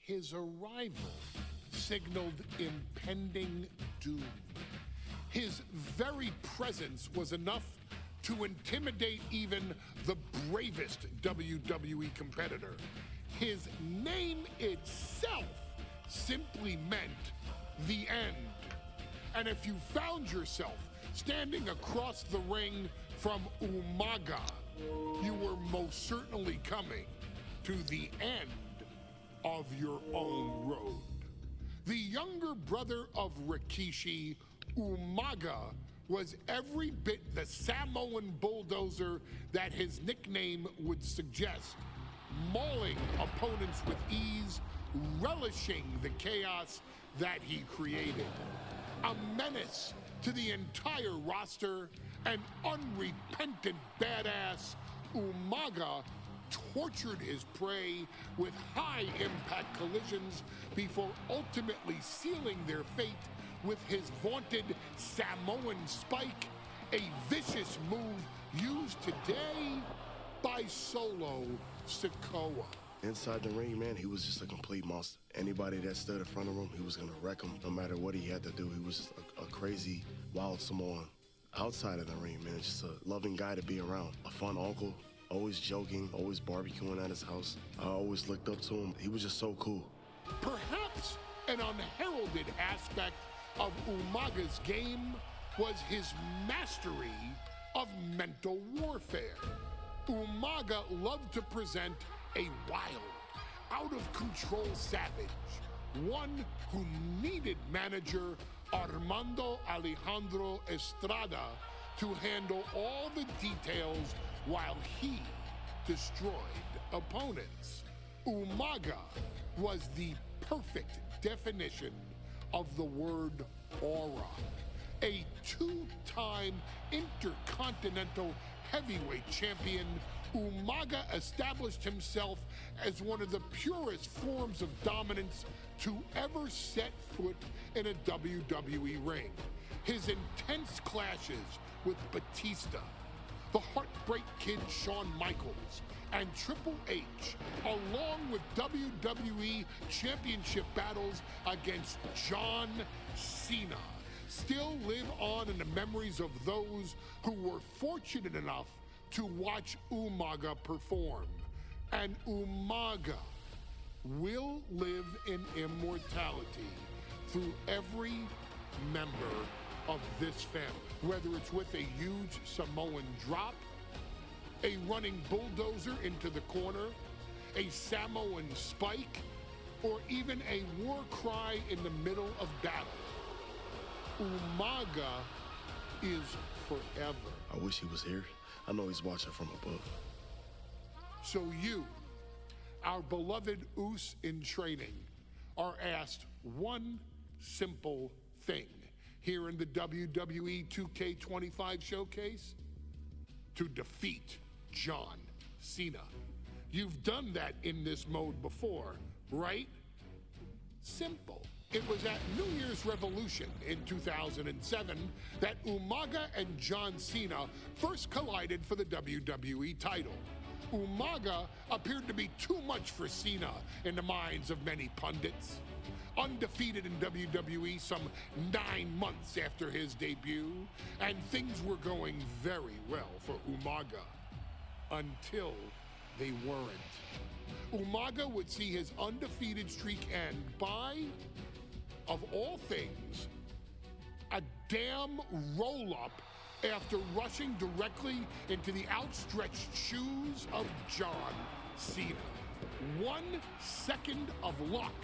His arrival signaled impending doom. His very presence was enough to intimidate even the bravest WWE competitor. His name itself simply meant the end. And if you found yourself standing across the ring from Umaga, you were most certainly coming to the end of your own road. The younger brother of Rikishi, Umaga, was every bit the Samoan bulldozer that his nickname would suggest, mauling opponents with ease, relishing the chaos that he created. A menace to the entire roster, an unrepentant badass, Umaga tortured his prey with high-impact collisions before ultimately sealing their fate with his vaunted Samoan spike, a vicious move used today by Solo Sikoa. Inside the ring, man, he was just a complete monster. Anybody that stood in front of him, he was going to wreck him no matter what he had to do. He was just a crazy, wild Samoan. Outside of the ring, man, just a loving guy to be around. A fun uncle, always joking, always barbecuing at his house. I always looked up to him. He was just so cool. Perhaps an unheralded aspect of Umaga's game was his mastery of mental warfare. Umaga loved to present a wild, out-of-control savage, one who needed manager Armando Alejandro Estrada to handle all the details while he destroyed opponents. Umaga was the perfect definition of the word aura. A two-time intercontinental heavyweight champion, Umaga established himself as one of the purest forms of dominance to ever set foot in a WWE ring. His intense clashes with Batista, the Heartbreak Kid Shawn Michaels, and Triple H, along with WWE Championship battles against John Cena, still live on in the memories of those who were fortunate enough to watch Umaga perform. And Umaga will live in immortality through every member of this family, whether it's with a huge Samoan drop, a running bulldozer into the corner, a Samoan spike, or even a war cry in the middle of battle. Umaga is forever. I wish he was here. I know he's watching from above. So you, our beloved Us in training, are asked one simple thing here in the WWE 2K25 showcase: to defeat John Cena. You've done that in this mode before, right? Simple. It was at New Year's Revolution in 2007 that Umaga and John Cena first collided for the WWE title. Umaga appeared to be too much for Cena in the minds of many pundits. Undefeated in WWE some 9 months after his debut, and things were going very well for Umaga. Until they weren't. Umaga would see his undefeated streak end by, of all things, a damn roll-up after rushing directly into the outstretched shoes of John Cena. 1 second of luck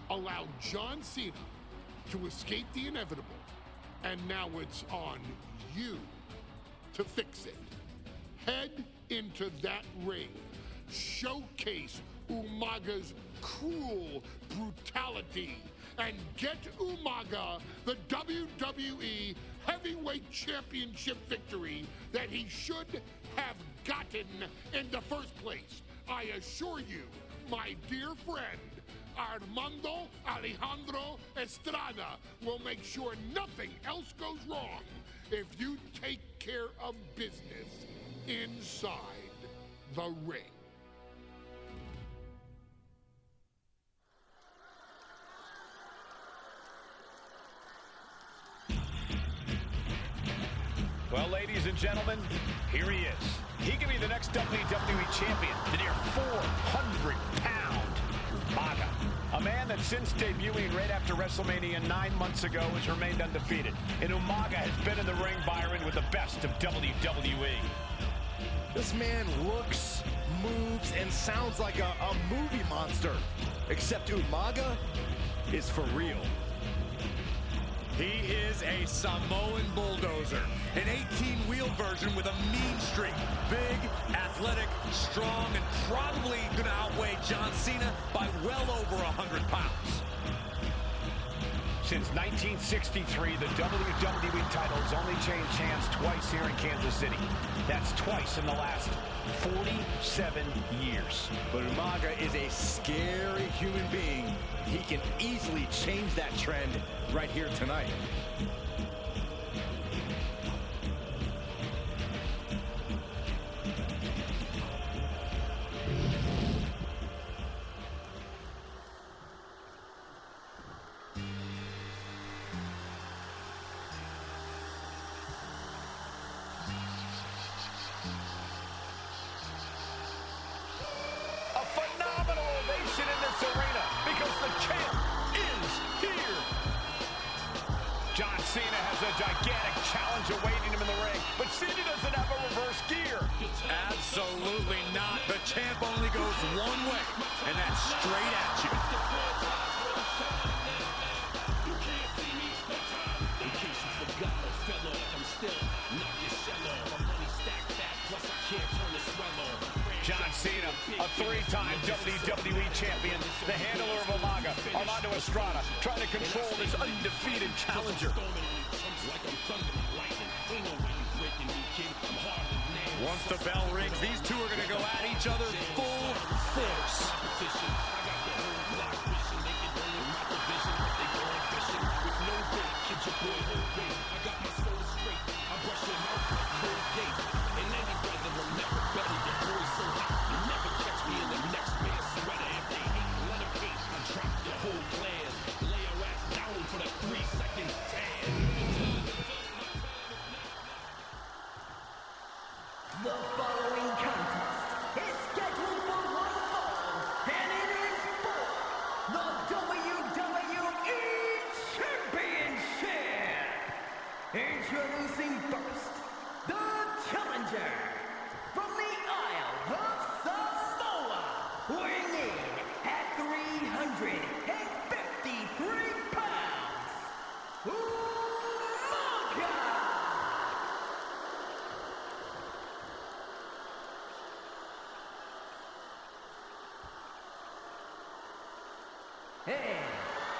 allowed John Cena to escape the inevitable, and now it's on you to fix it. Head into that ring, showcase Umaga's cruel brutality, and get Umaga the WWE Heavyweight Championship victory that he should have gotten in the first place. I assure you, my dear friend, Armando Alejandro Estrada will make sure nothing else goes wrong if you take care of business inside the ring. Well, ladies and gentlemen, here he is. He can be the next WWE champion, the near 400-pound Umaga. A man that since debuting right after WrestleMania 9 months ago has remained undefeated. And Umaga has been in the ring, Byron, with the best of WWE. This man looks, moves, and sounds like a movie monster. Except Umaga is for real. He is a Samoan bulldozer, an 18-wheel version with a mean streak. Big, athletic, strong, and probably going to outweigh John Cena by well over 100 pounds. Since 1963, the WWE title has only changed hands twice here in Kansas City. That's twice in the last 47 years. But Umaga is a scary human being. He can easily change that trend right here tonight. A phenomenal ovation in this arena because the champ is here. John Cena has a gigantic challenge awaiting him in the ring, but Cena doesn't have a reverse gear. Absolutely not. The champ only goes one way, and that's straight at you. John Cena, a 3-time WWE champion, the handler of Umaga, Armando Estrada, trying to control this undefeated challenger. Once the bell rings, these two are going to go at each other full force. The following contest is scheduled for one fall, and it is for the WWE Championship. Introducing first, the challenger from the Isle of Samoa, weighing in at 353 pounds, Umaga. And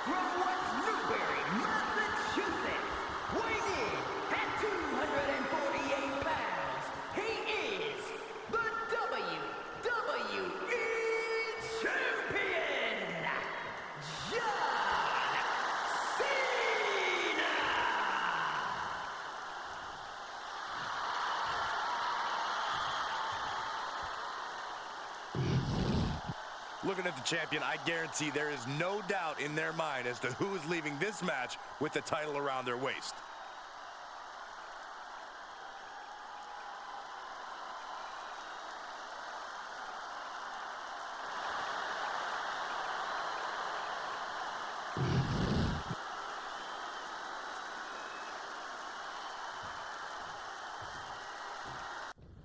from West Newbury, Massachusetts, weighing in at 248 pounds, he is the WWE Champion, John Cena! Looking at the champion, I guarantee there is no doubt in their mind as to who is leaving this match with the title around their waist.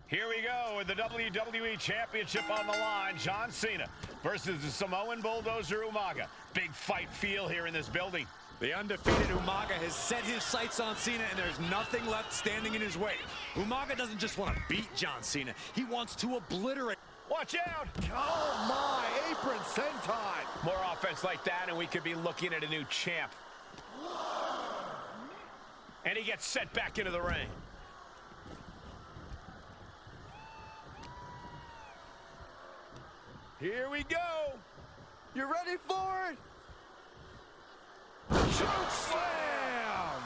Here we go with the WWE Championship on the line. John Cena versus the Samoan bulldozer Umaga. Big fight feel here in this building. The undefeated Umaga has set his sights on Cena, and there's nothing left standing in his way. Umaga doesn't just want to beat John Cena. He wants to obliterate. Watch out! Oh my, apron senton! More offense like that, and we could be looking at a new champ. And he gets set back into the ring. Here we go. You ready for it? Choke slam!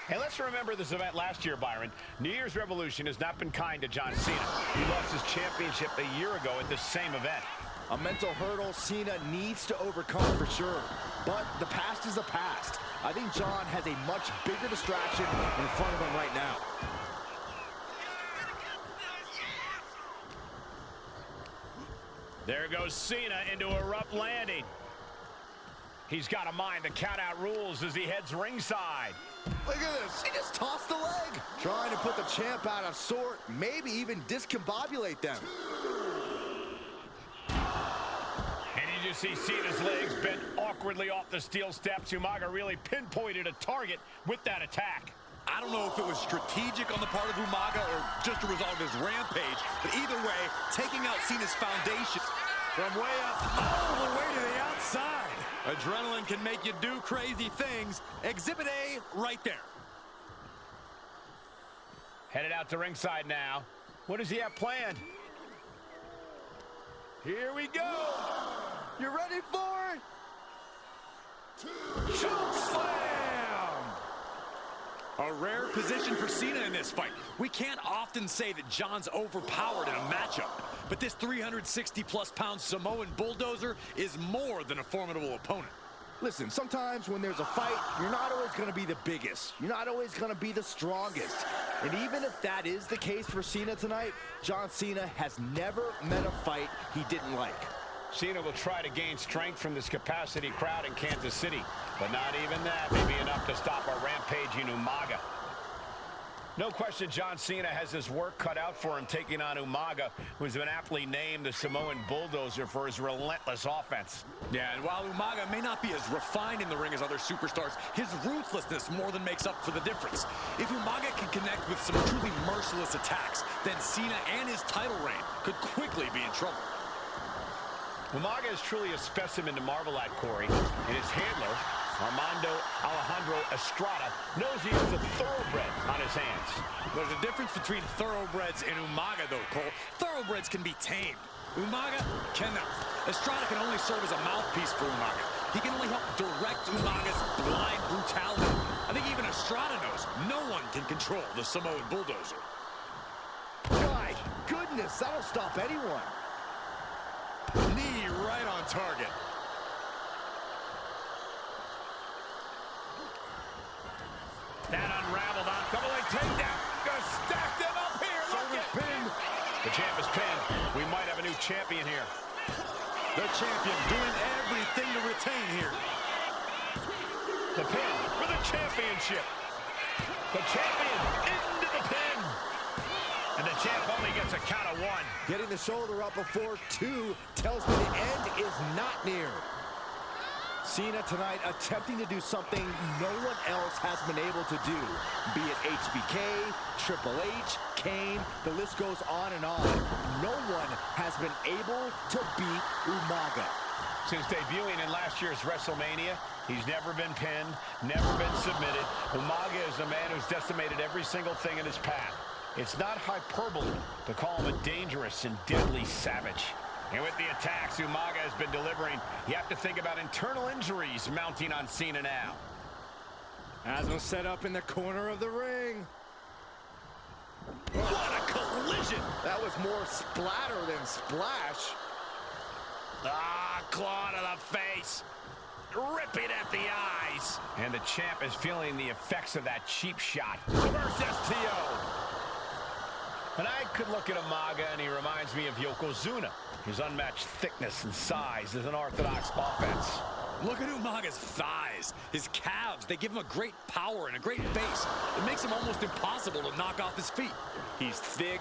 Hey, let's remember this event last year, Byron. New Year's Revolution has not been kind to John Cena. He lost his championship a year ago at this same event. A mental hurdle Cena needs to overcome for sure. But the past is the past. I think John has a much bigger distraction in front of him right now. There goes Cena into a rough landing. He's got to mind the count-out rules as he heads ringside. Look at this. He just tossed the leg. Trying to put the champ out of sort, maybe even discombobulate them. And you just see Cena's legs bent awkwardly off the steel steps. Umaga really pinpointed a target with that attack. I don't know if it was strategic on the part of Umaga or just a result of his rampage, but either way, taking out Cena's foundation from way up all the way to the outside. Adrenaline can make you do crazy things. Exhibit A right there. Headed out to ringside now. What does he have planned? Here we go. You ready for it? Choke slam! A rare position for Cena in this fight. We can't often say that John's overpowered in a matchup, but this 360-plus pound Samoan bulldozer is more than a formidable opponent. Listen, sometimes when there's a fight, you're not always going to be the biggest. You're not always going to be the strongest. And even if that is the case for Cena tonight, John Cena has never met a fight he didn't like. Cena will try to gain strength from this capacity crowd in Kansas City, but not even that may be enough to stop a rampaging Umaga. No question John Cena has his work cut out for him taking on Umaga, who's been aptly named the Samoan bulldozer for his relentless offense. Yeah, and while Umaga may not be as refined in the ring as other superstars, his ruthlessness more than makes up for the difference. If Umaga can connect with some truly merciless attacks, then Cena and his title reign could quickly be in trouble. Umaga is truly a specimen to marvel at, Corey, and his handler, Armando Alejandro Estrada, knows he has a thoroughbred on his hands. There's a difference between thoroughbreds and Umaga, though, Cole. Thoroughbreds can be tamed. Umaga cannot. Estrada can only serve as a mouthpiece for Umaga. He can only help direct Umaga's blind brutality. I think even Estrada knows no one can control the Samoan bulldozer. My goodness, that'll stop anyone. Knee right on target. That unraveled on double leg takedown. Gonna stack them up here. Look at Pinned. the champ is pinned. We might have a new champion here. The champion doing everything to retain here. The pin for the championship. The champion into the pin. And the champ only gets a count of one. Getting the shoulder up before two tells me the end is not near. Cena tonight attempting to do something no one else has been able to do. Be it HBK, Triple H, Kane, the list goes on and on. No one has been able to beat Umaga. Since debuting in last year's WrestleMania, he's never been pinned, never been submitted. Umaga is a man who's decimated every single thing in his path. It's not hyperbole to call him a dangerous and deadly savage. And with the attacks Umaga has been delivering, you have to think about internal injuries mounting on Cena now. Has him set up in the corner of the ring. What a collision! That was more splatter than splash. Ah, claw to the face. Ripping at the eyes. And the champ is feeling the effects of that cheap shot. Reverse STO. And I could look at Umaga and he reminds me of Yokozuna. His unmatched thickness and size is an orthodox offense. Look at Umaga's thighs, his calves. They give him a great power and a great base. It makes him almost impossible to knock off his feet. He's thick,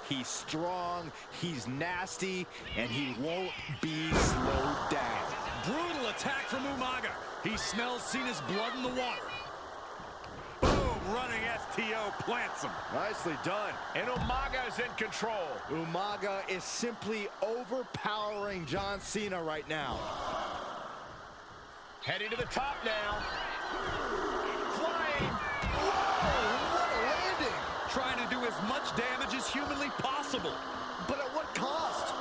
he's strong, he's nasty, and he won't be slowed down. Brutal attack from Umaga. He smells Cena's blood in the water. Boom, running STO plants him. Nicely done. And Umaga is in control. Umaga is simply overpowering John Cena right now. Heading to the top now. Flying. Whoa, what a landing! Trying to do as much damage as humanly possible. But at what cost?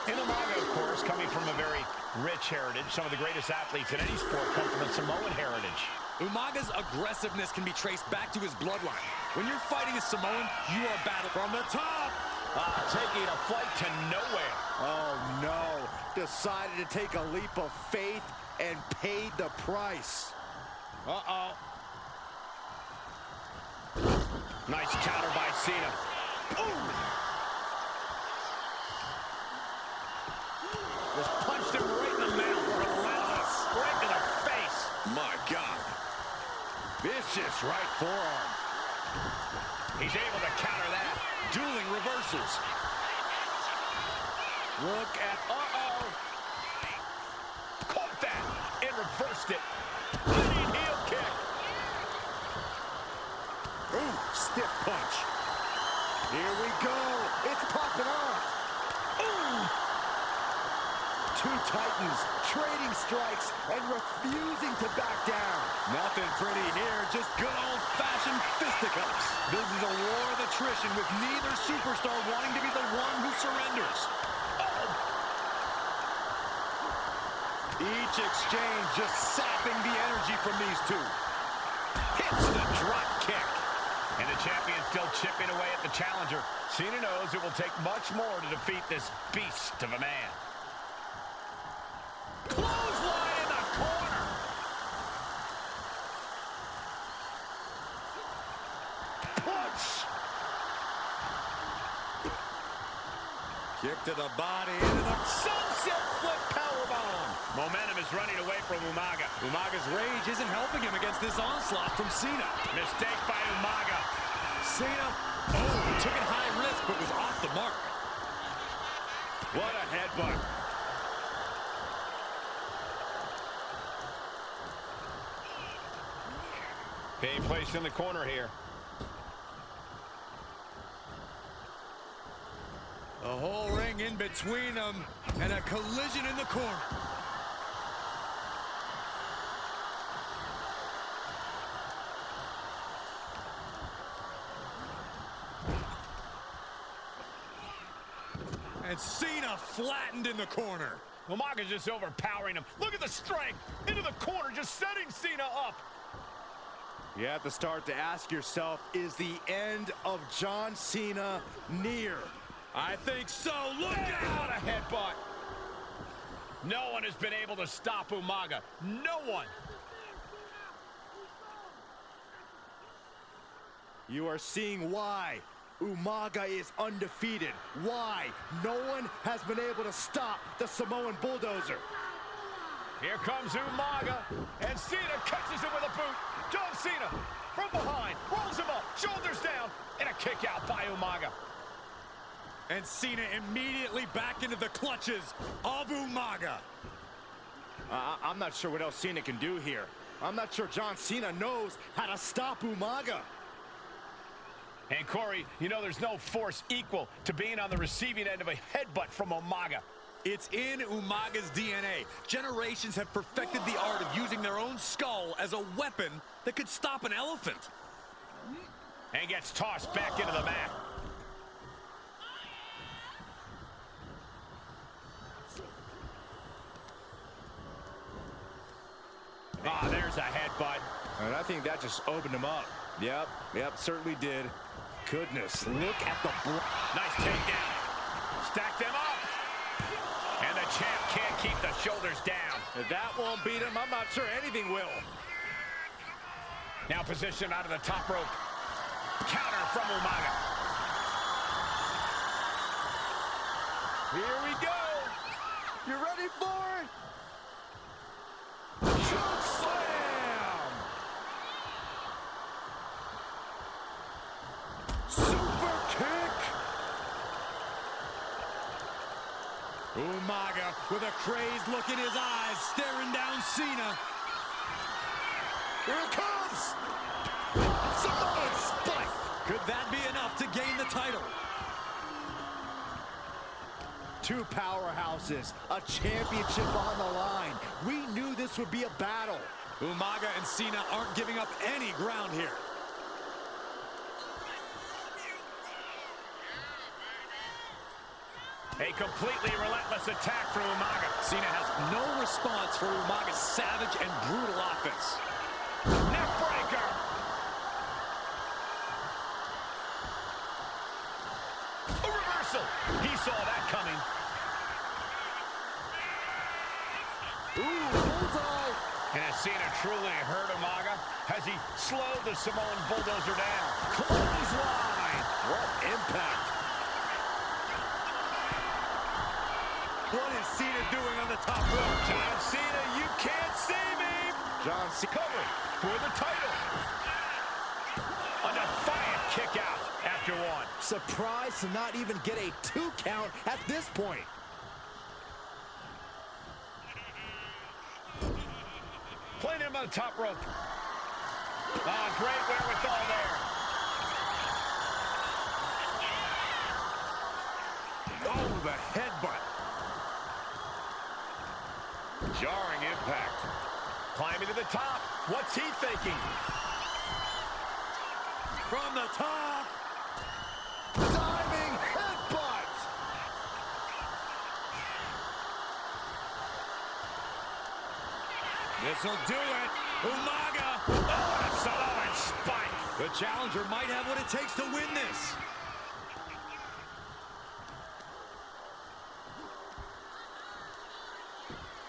And Umaga, of course, coming from a very rich heritage. Some of the greatest athletes in any sport come from a Samoan heritage. Umaga's aggressiveness can be traced back to his bloodline. When you're fighting a Samoan, you are battling from the top. Taking a flight to nowhere. Oh, no. Decided to take a leap of faith and paid the price. Uh-oh. Nice counter by Cena. Ooh! Just punched him right in the mouth. Relentless. Right to the face. My God. Vicious right forearm. He's able to counter that. Dueling reversals. Look at, Caught that and reversed it. Leading heel kick. ooh, stiff punch. Here we go. It's popping off. Ooh! Two titans trading strikes and refusing to back down. Nothing pretty here, just good old-fashioned fisticuffs. This is a war of attrition with neither superstar wanting to be the one who surrenders. Each exchange just sapping the energy from these two. Hits the drop kick. And the champion still chipping away at the challenger. Cena knows it will take much more to defeat this beast of a man. Clothesline in the corner. Punch. Kick to the body, into the Sunset flip powerbomb. Momentum is running away from Umaga. Umaga's rage isn't helping him against this onslaught from Cena. Mistake by Umaga. Cena, took it high risk, but was off the mark. What a headbutt. Being placed in the corner here. The whole ring in between them, and a collision in the corner. And Cena flattened in the corner. Umaga's just overpowering him. Look at the strength. Into the corner, just setting Cena up. You have to start to ask yourself, is the end of John Cena near? I think so. Look What out! a headbutt. No one has been able to stop Umaga. No one. You are seeing why Umaga is undefeated. Why no one has been able to stop the Samoan bulldozer. Here comes Umaga, and Cena catches him with a boot. John Cena from behind, rolls him up, shoulders down, and a kick out by Umaga. And Cena immediately back into the clutches of Umaga. I'm not sure what else Cena can do here. I'm not sure John Cena knows how to stop Umaga. And Corey, you know there's no force equal to being on the receiving end of a headbutt from Umaga. It's in Umaga's DNA. Generations have perfected the art of using their own skull as a weapon that could stop an elephant. And gets tossed back into the mat. Ah, there's a headbutt. And I think that just opened him up. Yep, certainly did. Goodness, look at the Nice takedown. Stack them up. And the champ can't keep the shoulders down. If that won't beat him, I'm not sure anything will. Now positioned out of the top rope. Counter from Umaga. Here we go. You ready for it? Choke slam! Super kick! Umaga with a crazed look in his eyes, staring down Cena. Here it comes! Samoan spike! Could that be enough to gain the title? Two powerhouses, a championship on the line. We knew this would be a battle. Umaga and Cena aren't giving up any ground here. A completely relentless attack from Umaga. Cena has no response for Umaga's savage and brutal offense. Neckbreaker. A reverse He saw that coming. Ooh, bullseye. And has Cena truly hurt Umaga? Has he slowed the Samoan bulldozer down? Clothesline. What impact. What is Cena doing on the top rope? John Cena, you can't see me. John Cena Cover for the title. A defiant kick out after one. surprised to not even get a 2 count at this point. Playing him on the top rope. Oh, great wherewithal there. Oh, the headbutt. Jarring impact. Climbing to the top. What's he thinking? From the top. Diving headbutt. This'll do it. Umaga. Oh, a Samoan spike. The challenger might have what it takes to win this.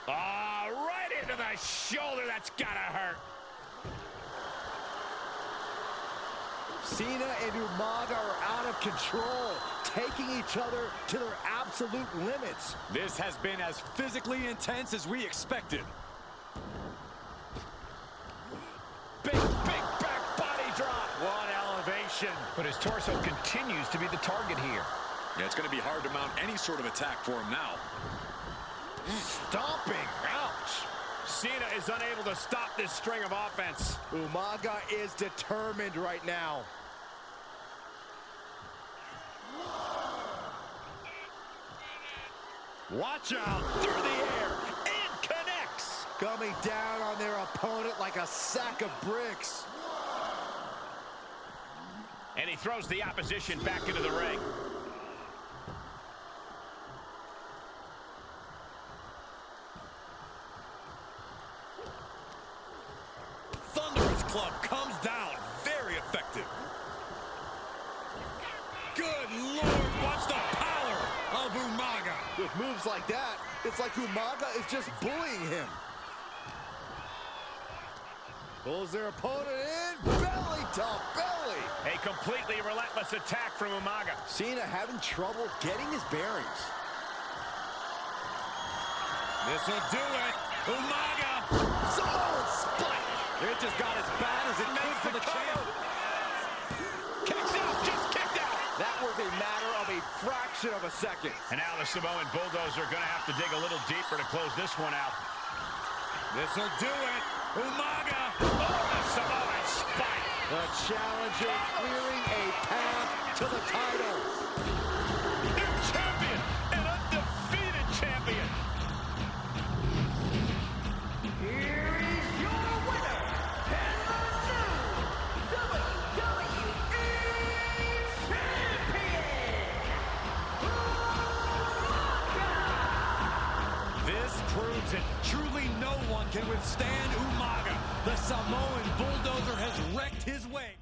Right into the shoulder. That's gotta hurt. Cena and Umaga are out of control, taking each other to their absolute limits. This has been as physically intense as we expected. Big back body drop. What elevation. But his torso continues to be the target here. Yeah, it's going to be hard to mount any sort of attack for him now. Stomping. Ouch. Cena is unable to stop this string of offense. Umaga is determined right now. Watch out. Through the air. And connects. Coming down on their opponent like a sack of bricks. And he throws the opposition back into the ring. Thunderous club comes down. Very effective. Good Lord, watch the power of Umaga. With moves like that, it's like Umaga is just bullying him. Pulls their opponent in, belly to belly. A completely relentless attack from Umaga. Cena having trouble getting his bearings. This'll do it. Umaga. Samoan spike. It just got as bad as it could for the champ. Kicks out, just kicked out. That was a matter of a fraction of a second. And now the Samoan Bulldozer are going to have to dig a little deeper to close this one out. This'll do it. Umaga. Oh, the Samoan spike. The challenger clearing a path to the title. New champion, an undefeated champion. Here is your winner, and the new WWE Champion, Umaga! This proves it. Truly no one can withstand Umaga. The Samoan Bulldozer has wrecked his way.